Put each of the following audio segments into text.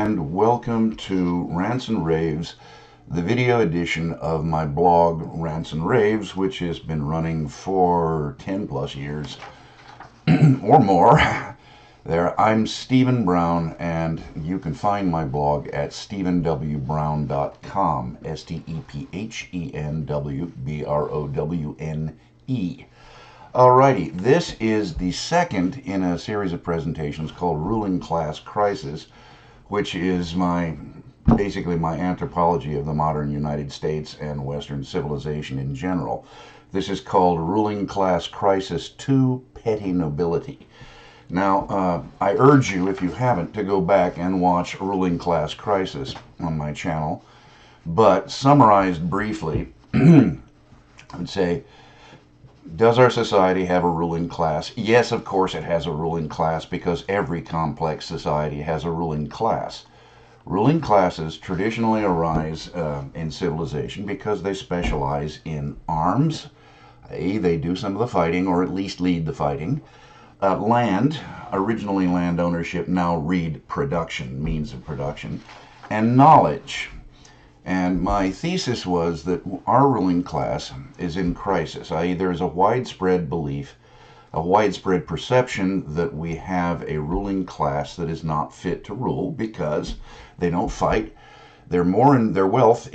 and welcome to Rants and Raves, the video edition of my blog Rants and Raves, which has been running for 10 plus years or more. I'm Stephen Brown, and you can find my blog at stephenwbrown.com, StephenWbroWne. Alrighty, this is the second in a series of presentations called Ruling Class Crisis, which is basically my anthropology of the modern United States and Western civilization in general. This is called Ruling Class Crisis 2, Petty Nobility. Now, I urge you, if you haven't, to go back and watch Ruling Class Crisis on my channel. But summarized briefly, I would say, does our society have a ruling class? Yes, of course it has a ruling class, because every complex society has a ruling class. Ruling classes traditionally arise in civilization because they specialize in arms, i.e. they do some of the fighting, or at least lead the fighting. Land, originally land ownership, now read production, means of production, and knowledge. And my thesis was that our ruling class is in crisis, i.e. there is a widespread belief, a widespread perception that we have a ruling class that is not fit to rule because they don't fight. Their wealth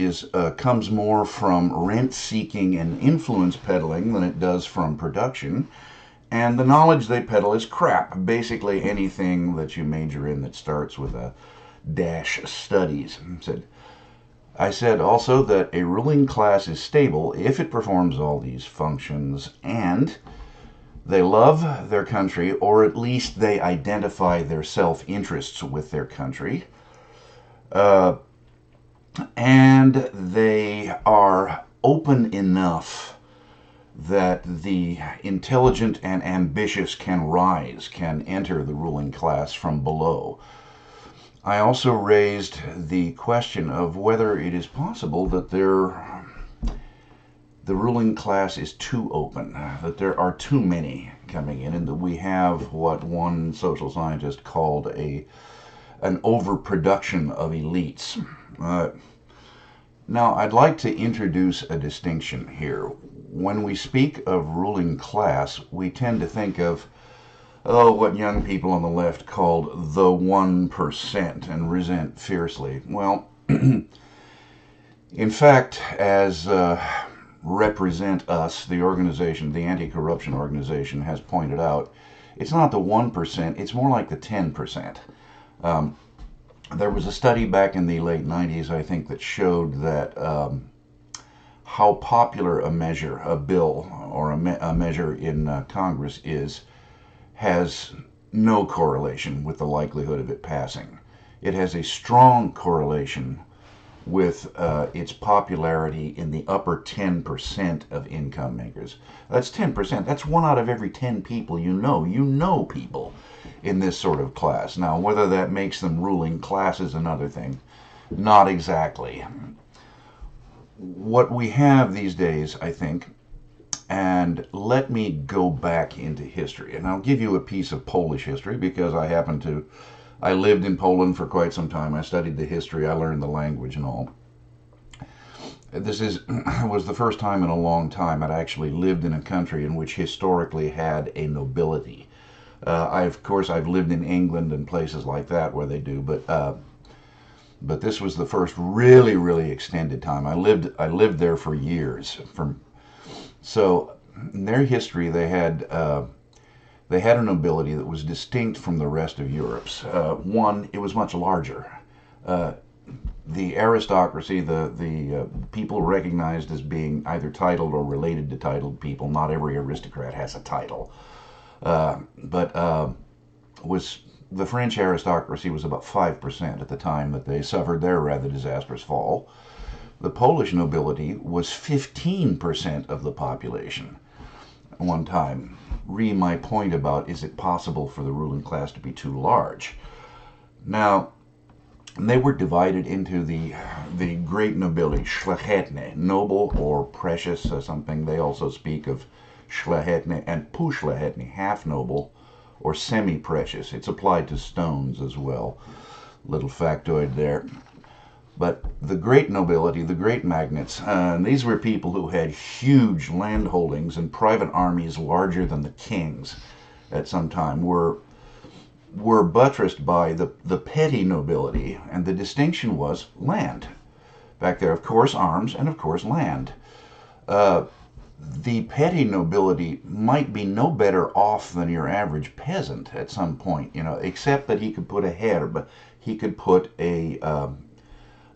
comes more from rent-seeking and influence peddling than it does from production. And the knowledge they peddle is crap. Basically anything that you major in that starts with a dash studies. I said also that a ruling class is stable if it performs all these functions and they love their country, or at least they identify their self-interests with their country, and they are open enough that the intelligent and ambitious can enter the ruling class from below. I also raised the question of whether it is possible that the ruling class is too open, that there are too many coming in, and that we have what one social scientist called an overproduction of elites. Now, I'd like to introduce a distinction here. When we speak of ruling class, we tend to think of what young people on the left called the 1% and resent fiercely. Well, in fact, as Represent Us, the organization, the anti-corruption organization, has pointed out, it's not the 1%, it's more like the 10%. There was a study back in the late 90s, I think, that showed that how popular a bill, or a measure in Congress has no correlation with the likelihood of it passing. It has a strong correlation with its popularity in the upper 10% of income makers. That's 10%. That's 1 out of every 10 people you know. You know people in this sort of class. Now, whether that makes them ruling class is another thing. Not exactly. What we have these days, I think, and let me go back into history, and I'll give you a piece of Polish history because I lived in Poland for quite some time. I studied the history, I learned the language and all. This was the first time in a long time I'd actually lived in a country in which historically had a nobility. Of course, I've lived in England and places like that where they do, but this was the first really, really extended time. I lived there for years. So in their history, they had a nobility that was distinct from the rest of Europe's. One, it was much larger. The aristocracy, the people recognized as being either titled or related to titled people. Not every aristocrat has a title, but the French aristocracy was about 5% at the time that they suffered their rather disastrous fall. The Polish nobility was 15% of the population at one time. My point about, is it possible for the ruling class to be too large? Now, they were divided into the great nobility, szlachetne, noble or precious or something. They also speak of szlachetne and półszlachetne, half noble or semi-precious. It's applied to stones as well. Little factoid there. But the great nobility, the great magnates, and these were people who had huge land holdings and private armies larger than the kings at some time, were buttressed by the petty nobility, and the distinction was land. Back there, of course, arms, and of course, land. Uh, the petty nobility might be no better off than your average peasant at some point, except that he could put a head, but he could put a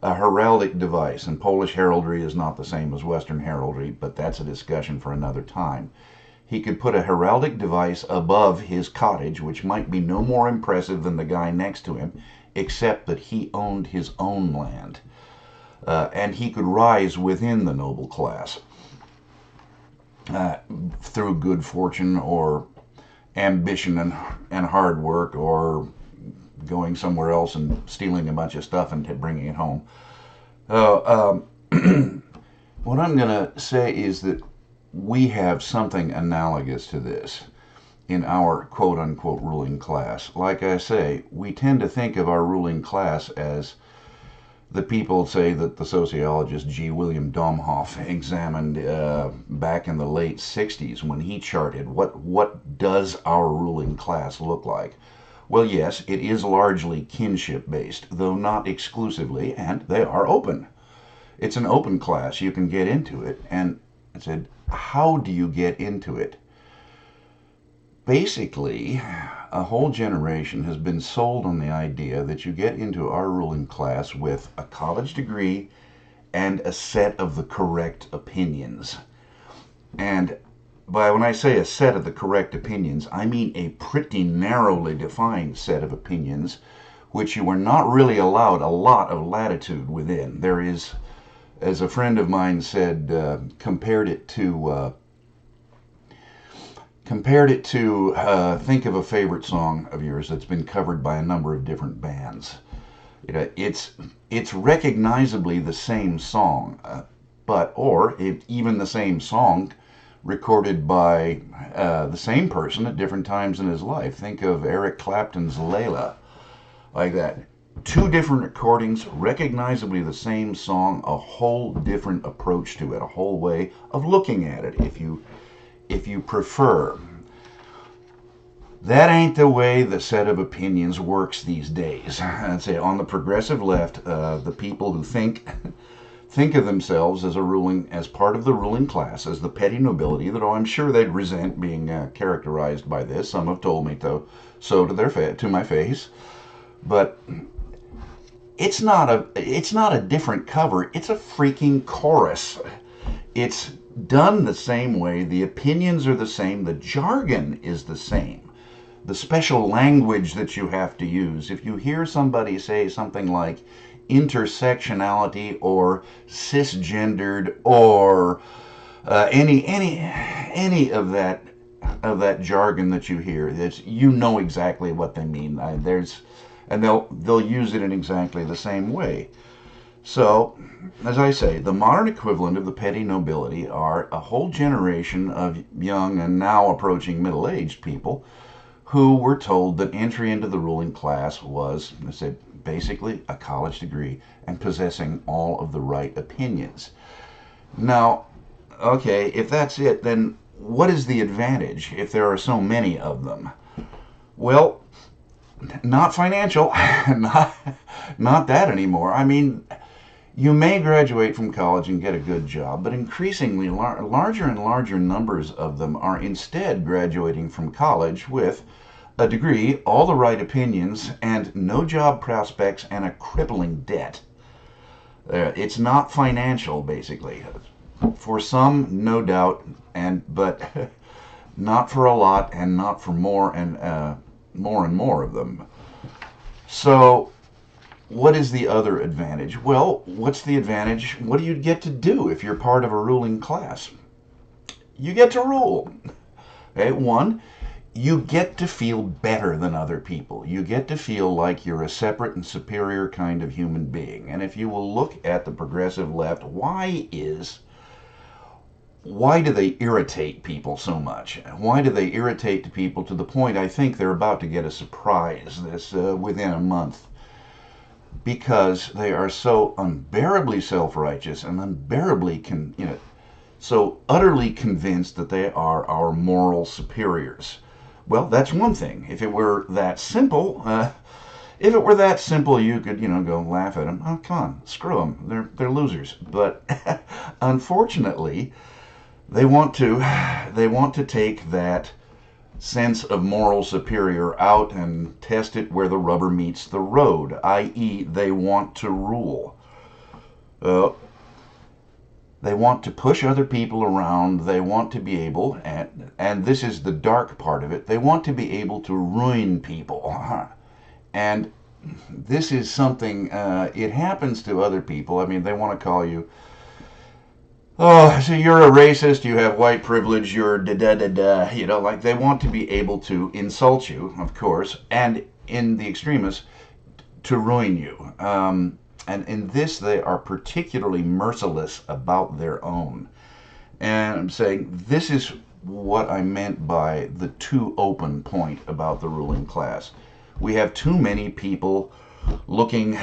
heraldic device, and Polish heraldry is not the same as Western heraldry, but that's a discussion for another time. He could put a heraldic device above his cottage, which might be no more impressive than the guy next to him, except that he owned his own land. And he could rise within the noble class uh, through good fortune or ambition and hard work, or going somewhere else and stealing a bunch of stuff and bringing it home. What I'm going to say is that we have something analogous to this in our quote unquote ruling class. Like I say, we tend to think of our ruling class as the people, say, that the sociologist G. William Domhoff examined back in the late 60s when he charted what does our ruling class look like. Well, yes, it is largely kinship based, though not exclusively, and they are open. It's an open class. You can get into it. And I said, how do you get into it? Basically, a whole generation has been sold on the idea that you get into our ruling class with a college degree and a set of the correct opinions. And when I say a set of the correct opinions, I mean a pretty narrowly defined set of opinions, which you are not really allowed a lot of latitude within. There is, as a friend of mine said, compared it to think of a favorite song of yours that's been covered by a number of different bands. It's recognizably the same song, even the same song recorded by the same person at different times in his life. Think of Eric Clapton's Layla, like that. Two different recordings, recognizably the same song, a whole different approach to it, a whole way of looking at it, if you prefer. That ain't the way the set of opinions works these days. I'd say on the progressive left, the people who think of themselves as part of the ruling class, as the petty nobility, that I'm sure they'd resent being characterized by this. Some have told me so to my face. But it's not a different cover. It's a freaking chorus. It's done the same way. The opinions are the same. The jargon is the same. The special language that you have to use. If you hear somebody say something like intersectionality or cisgendered or any of that jargon that you hear, you know exactly what they mean. And they'll use it in exactly the same way. So, as I say, the modern equivalent of the petty nobility are a whole generation of young and now approaching middle-aged people who were told that entry into the ruling class was, I said, basically a college degree and possessing all of the right opinions. Now, okay, if that's it, then what is the advantage if there are so many of them? Well, not financial, not that anymore. I mean, you may graduate from college and get a good job, but increasingly larger and larger numbers of them are instead graduating from college with a degree, all the right opinions, and no job prospects and a crippling debt. It's not financial, basically. For some, no doubt, but not for a lot, and not for more and more of them. So, what is the other advantage? Well, what's the advantage? What do you get to do if you're part of a ruling class? You get to rule. Okay, one, you get to feel better than other people. You get to feel like you're a separate and superior kind of human being. And if you will look at the progressive left, why do they irritate people so much? Why do they irritate people to the point I think they're about to get a surprise within a month? because they are so unbearably self-righteous and so utterly convinced that they are our moral superiors. Well, that's one thing. If it were that simple, you could, go laugh at them. Oh, come on, screw them. They're losers. But unfortunately, they want to take that sense of moral superior out and test it where the rubber meets the road, i.e., they want to rule. Uh, they want to push other people around. They want to be able, and this is the dark part of it, they want to be able to ruin people. And this is something, it happens to other people. I mean, they want to call you, oh, so you're a racist, you have white privilege, you're da da da da. Like they want to be able to insult you, of course, and in the extremists, to ruin you. And in this, they are particularly merciless about their own. And I'm saying this is what I meant by the too open point about the ruling class. We have too many people looking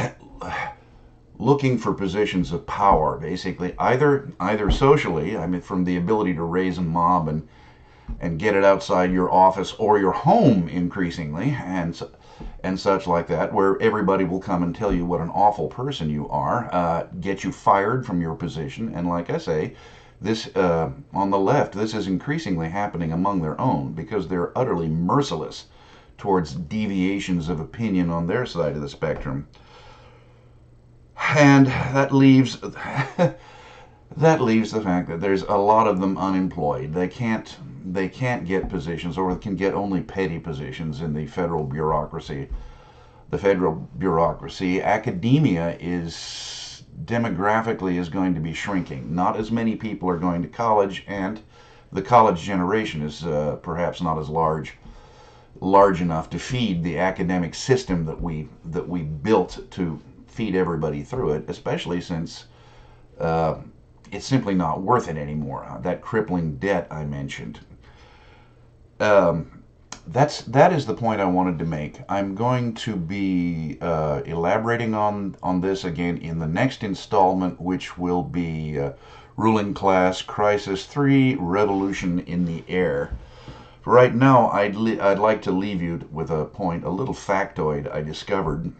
for positions of power, basically, either socially, I mean, from the ability to raise a mob and get it outside your office or your home increasingly, and such like that, where everybody will come and tell you what an awful person you are, get you fired from your position, and like I say, this on the left, this is increasingly happening among their own because they're utterly merciless towards deviations of opinion on their side of the spectrum. And that leaves the fact that there's a lot of them unemployed. They can't get positions, or can get only petty positions in the federal bureaucracy. Academia is demographically is going to be shrinking. Not as many people are going to college, and the college generation is perhaps not as large enough to feed the academic system that we built to feed everybody through it, especially since it's simply not worth it anymore. That crippling debt I mentioned. That is the point I wanted to make. I'm going to be elaborating on this again in the next installment, which will be Ruling Class Crisis 3: Revolution in the Air. Right now, I'd like to leave you with a little factoid I discovered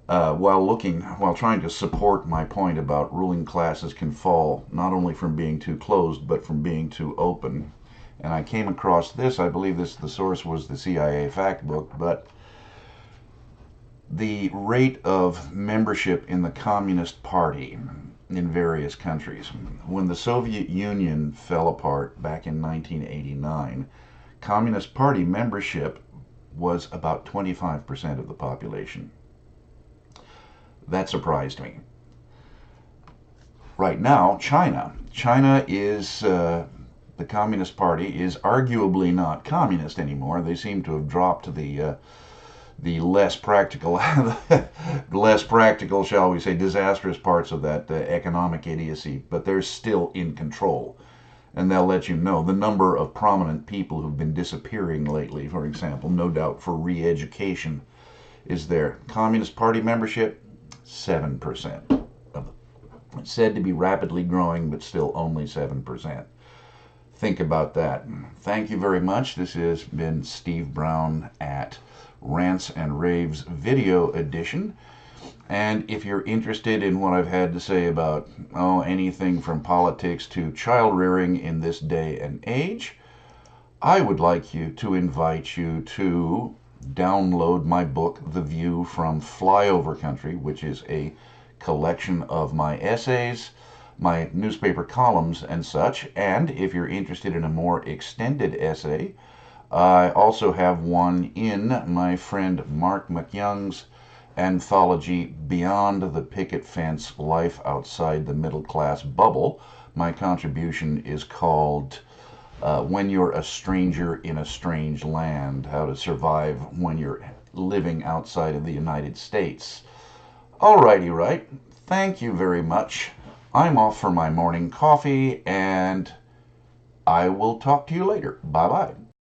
while trying to support my point about ruling classes can fall not only from being too closed but from being too open. And I came across this. I believe the source was the CIA fact book, but the rate of membership in the Communist Party in various countries. When the Soviet Union fell apart back in 1989, Communist Party membership was about 25% of the population. That surprised me. Right now, China is, the Communist Party is arguably not communist anymore. They seem to have dropped the less practical, shall we say, disastrous parts of that economic idiocy, but they're still in control. And they'll let you know the number of prominent people who've been disappearing lately, for example, no doubt for re-education, is there. Communist Party membership, 7%. It's said to be rapidly growing, but still only 7%. Think about that. Thank you very much. This has been Steve Brown at Rants and Raves video edition. And if you're interested in what I've had to say about anything from politics to child rearing in this day and age, I would like to invite you to download my book, The View from Flyover Country, which is a collection of my essays, my newspaper columns, and such. And if you're interested in a more extended essay, I also have one in my friend Mark McYoung's anthology, Beyond the Picket Fence: Life Outside the Middle Class Bubble. My contribution is called When You're a Stranger in a Strange Land: How to Survive When You're Living Outside of the United States. Alrighty, right. Thank you very much. I'm off for my morning coffee, and I will talk to you later. Bye-bye.